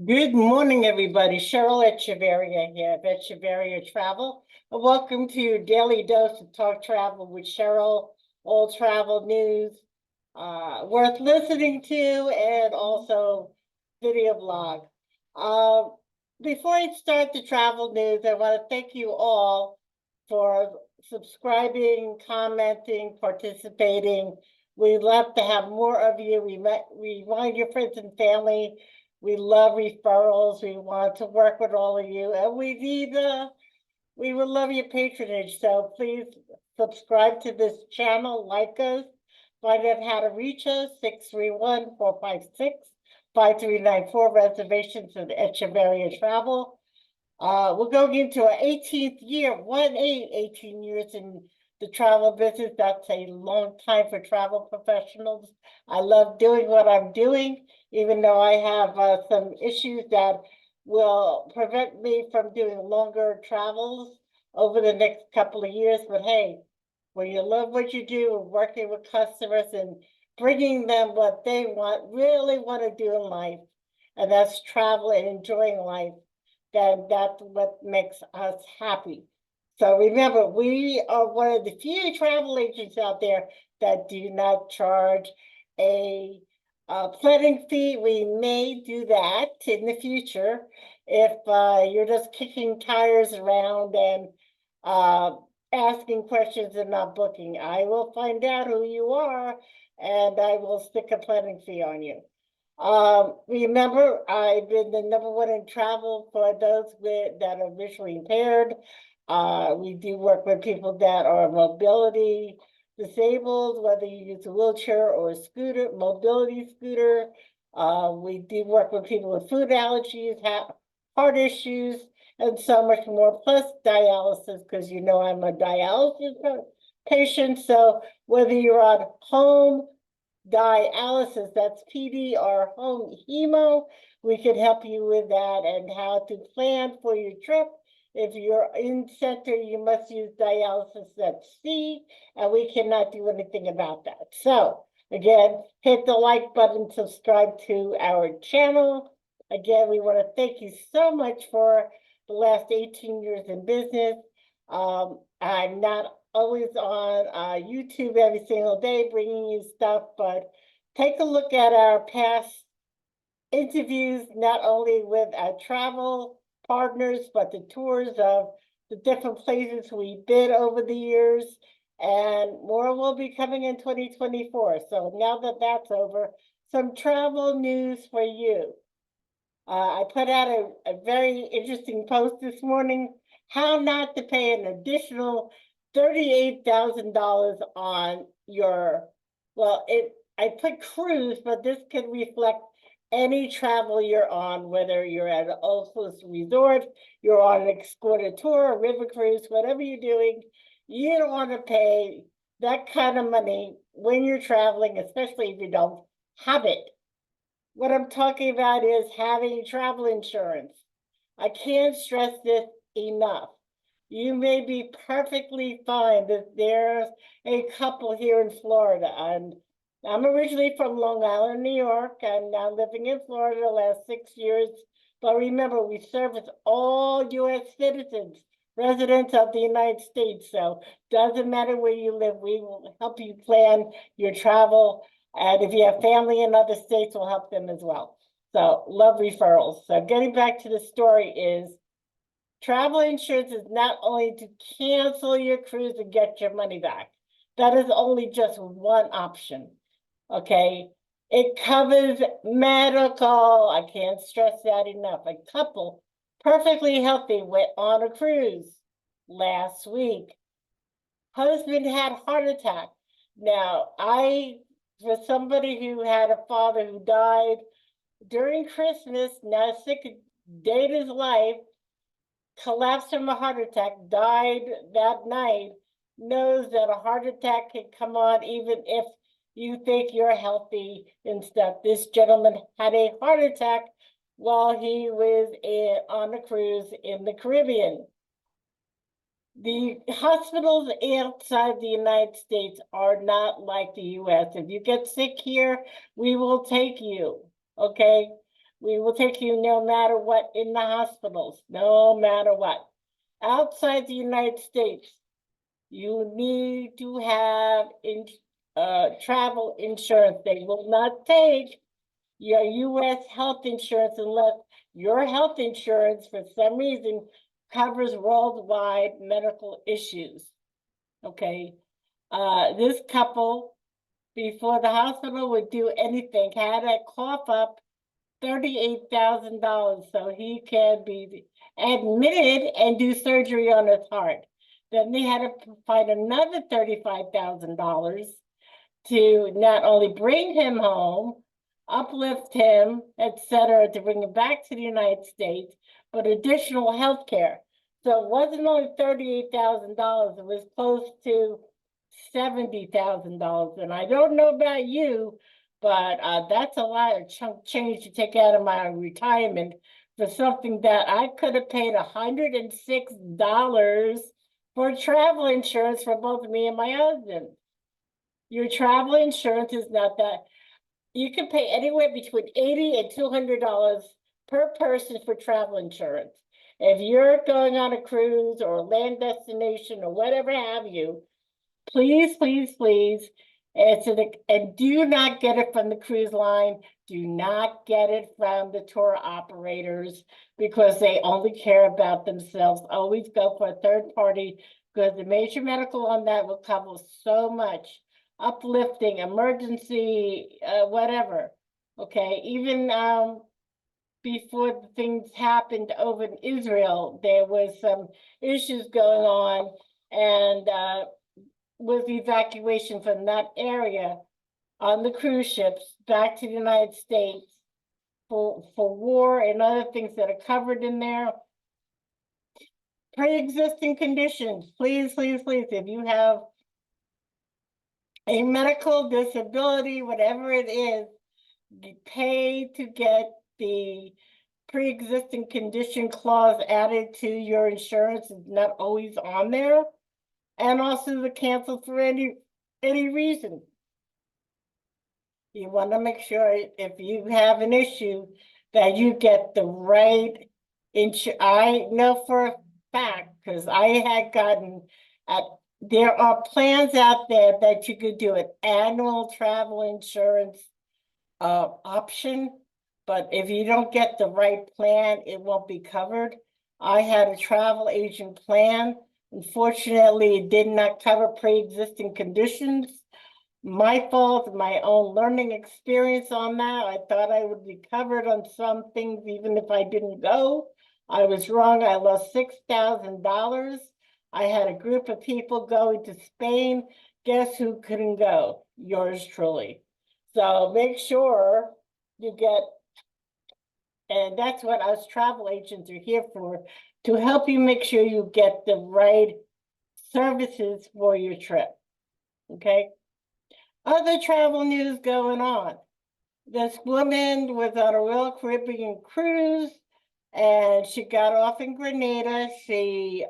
Good morning, everybody. Cheryl Echevarria here of Echevarria Travel. Welcome to your daily dose of Talk Travel with Cheryl, all travel news, worth listening to, and also video blog. Uh, Before I start the travel news, I want to thank you all for subscribing, commenting, participating. We'd love to have more of you. We want your friends and family. We love referrals. We want to work with all of you, and we would love your patronage. So please subscribe to this channel, like us, find out how to reach us, 631-456-5394, reservations at Echevarria Travel. We're going into our 18th year, 18 years in the travel business. That's a long time for travel professionals. I love doing what I'm doing, even though I have some issues that will prevent me from doing longer travels over the next couple of years. But hey, when you love what you do, working with customers and bringing them what they really want to do in life, and that's travel and enjoying life, then that's what makes us happy. So remember, we are one of the few travel agents out there that do not charge a planning fee. We may do that in the future if you're just kicking tires around and asking questions and not booking. I will find out who you are, and I will stick a planning fee on you. Remember, I've been the #1 in travel for those that are visually impaired. We do work with people that are mobility disabled, whether you use a wheelchair or a scooter, mobility scooter. We do work with people with food allergies, heart issues, and so much more, plus dialysis, because you know I'm a dialysis patient. So whether you're on home dialysis, that's PD, or home hemo, we can help you with that and how to plan for your trip. If you're in center, you must use dialysis at C, and we cannot do anything about that. So again, hit the like button, subscribe to our channel. Again, we want to thank you so much for the last 18 years in business. I'm not always on YouTube every single day bringing you stuff, but take a look at our past interviews, not only with our travel partners, but the tours of the different places we've been over the years, and more will be coming in 2024. So now that that's over, some travel news for you. I put out a very interesting post this morning, how not to pay an additional $38,000 on your, I put cruise, but this can reflect any travel you're on, whether you're at an all-inclusive resort, you're on an escorted tour, a river cruise, whatever you're doing, you don't want to pay that kind of money when you're traveling, especially if you don't have it. What I'm talking about is having travel insurance. I can't stress this enough. You may be perfectly fine that there's a couple here in Florida. I'm originally from Long Island, New York. I'm now living in Florida the last 6 years. But remember, we service all U.S. citizens, residents of the United States. So doesn't matter where you live, we will help you plan your travel. And if you have family in other states, we'll help them as well. So love referrals. So getting back to the story is, travel insurance is not only to cancel your cruise and get your money back. That is only just one option, okay? It covers medical. I can't stress that enough. A couple perfectly healthy went on a cruise last week. Husband had heart attack. Now, for somebody who had a father who died during Christmas, now sick, dated his life, collapsed from a heart attack, died that night, knows that a heart attack can come on even if you think you're healthy and stuff. This gentleman had a heart attack while he was on a cruise in the Caribbean. The hospitals outside the United States are not like the US. If you get sick here, we will take you, okay? We will take you no matter what in the hospitals, no matter what. Outside the United States, you need to have travel insurance. They will not take your US health insurance unless your health insurance, for some reason, covers worldwide medical issues. Okay. This couple, before the hospital would do anything, had to cough up $38,000 so he can be admitted and do surgery on his heart. Then they had to find another $35,000 to not only bring him home, uplift him, etc., to bring him back to the United States, but additional health care. So it wasn't only $38,000, it was close to $70,000. And I don't know about you, but that's a lot of chunk change to take out of my retirement for something that I could have paid $106 for travel insurance for both me and my husband. Your travel insurance is not that. You can pay anywhere between $80 and $200 per person for travel insurance. If you're going on a cruise or a land destination or whatever have you, please, please, please, and do not get it from the cruise line. Do not get it from the tour operators because they only care about themselves. Always go for a third party because the major medical on that will cover so much. Uplifting, emergency, whatever. Okay, even before things happened over in Israel, there was some issues going on, and with evacuation from that area on the cruise ships back to the United States for war and other things that are covered in there. Pre-existing conditions, please, please, please, if you have a medical disability, whatever it is, you pay to get the pre-existing condition clause added to your insurance. It's not always on there. And also the cancel for any reason. You want to make sure if you have an issue that you get the right insurance. I know for a fact, because I had gotten there are plans out there that you could do an annual travel insurance option, but if you don't get the right plan, it won't be covered. I had a travel agent plan. Unfortunately, it did not cover pre-existing conditions. My fault, my own learning experience on that. I thought I would be covered on some things, even if I didn't go. I was wrong. I lost $6,000. I had a group of people going to Spain. Guess who couldn't go? Yours truly. So make sure you get, and that's what us travel agents are here for, to help you make sure you get the right services for your trip. Okay. Other travel news going on. This woman was on a Royal Caribbean cruise and she got off in Grenada. She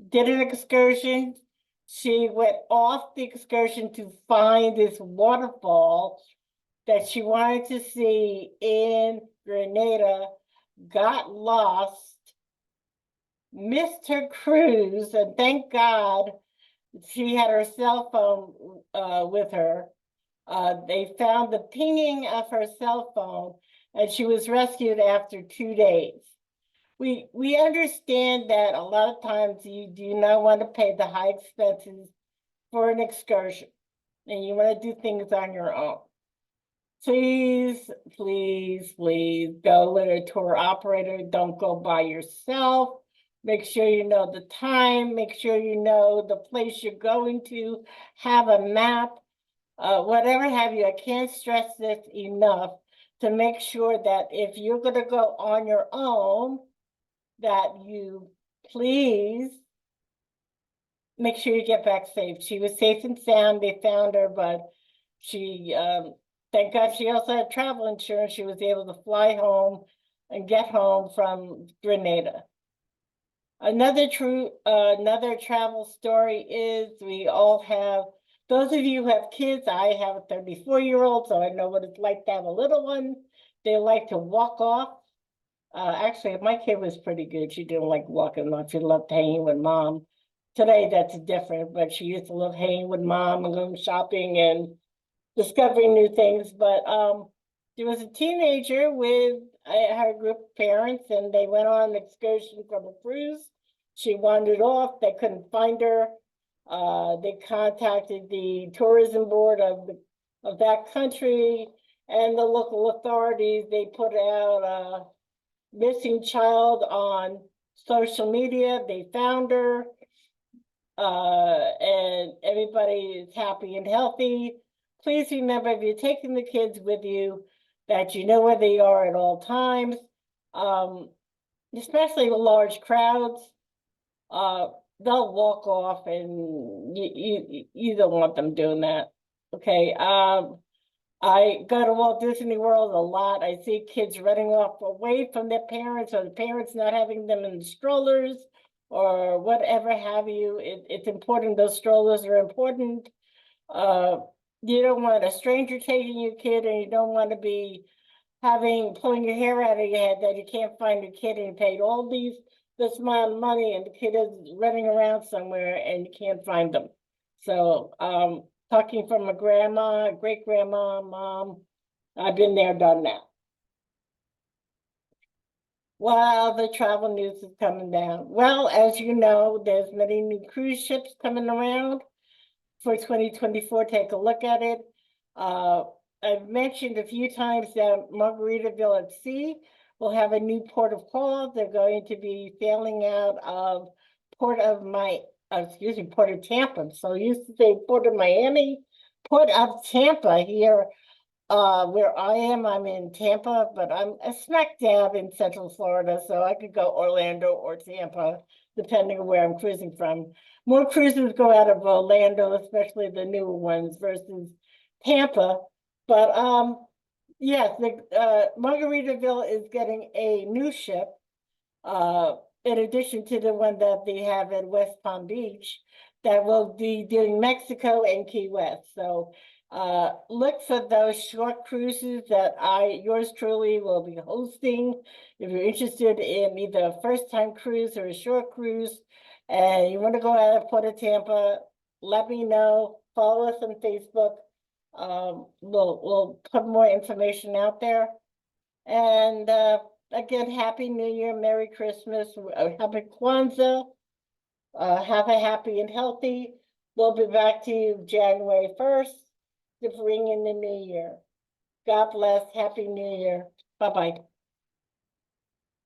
did an excursion. She went off the excursion to find this waterfall that she wanted to see in Grenada, got lost, missed her cruise, and thank God she had her cell phone with her. They found the pinging of her cell phone, and she was rescued after 2 days. We understand that a lot of times you do not want to pay the high expenses for an excursion, and you want to do things on your own. Please, please, please go with a tour operator. Don't go by yourself. Make sure you know the time. Make sure you know the place you're going to. Have a map, whatever have you. I can't stress this enough to make sure that if you're going to go on your own, that you please make sure you get back safe. She was safe and sound. They found her, but she, thank God she also had travel insurance. She was able to fly home and get home from Grenada. Another travel story is we all have Those of you who have kids, I have a 34-year-old, so I know what it's like to have a little one. They like to walk off. Actually, my kid was pretty good. She didn't like walking off. She loved hanging with mom. Today, that's different, but she used to love hanging with mom and going shopping and discovering new things. But there was a teenager with her group of parents, and they went on an excursion from a cruise. She wandered off. They couldn't find her. They contacted the tourism board of that country and the local authorities. They put out a missing child on social media. They found her, and everybody is happy and healthy. Please remember, if you're taking the kids with you, that you know where they are at all times, especially with large crowds. They'll walk off, and you don't want them doing that. Okay. I go to Walt Disney World a lot. I see kids running off away from their parents, or the parents not having them in the strollers, or whatever have you. It's important. Those strollers are important. You don't want a stranger taking your kid, and you don't want to be pulling your hair out of your head that you can't find your kid, and you paid all this amount of money, and the kid is running around somewhere and you can't find them. So talking from a grandma, great grandma, mom, I've been there, done that. Well, the travel news is coming down. Well, as you know, there's many new cruise ships coming around for 2024. Take a look at it. I've mentioned a few times that Margaritaville at Sea will have a new port of call. They're going to be sailing out of Port of Tampa. So I used to say Port of Miami, Port of Tampa here. Where I am, I'm in Tampa, but I'm a smack dab in Central Florida, so I could go Orlando or Tampa, depending on where I'm cruising from. More cruises go out of Orlando, especially the newer ones, versus Tampa. But yes, the Margaritaville is getting a new ship, in addition to the one that they have at West Palm Beach, that will be doing Mexico and Key West. So look for those short cruises that yours truly will be hosting. If you're interested in either a first-time cruise or a short cruise, and you want to go out of Port of Tampa, let me know. Follow us on Facebook. We'll put more information out there. And again, Happy New Year, Merry Christmas, Happy Kwanzaa. Have a happy and healthy. We'll be back to you January 1st to bring in the new year. God bless. Happy New Year. Bye-bye.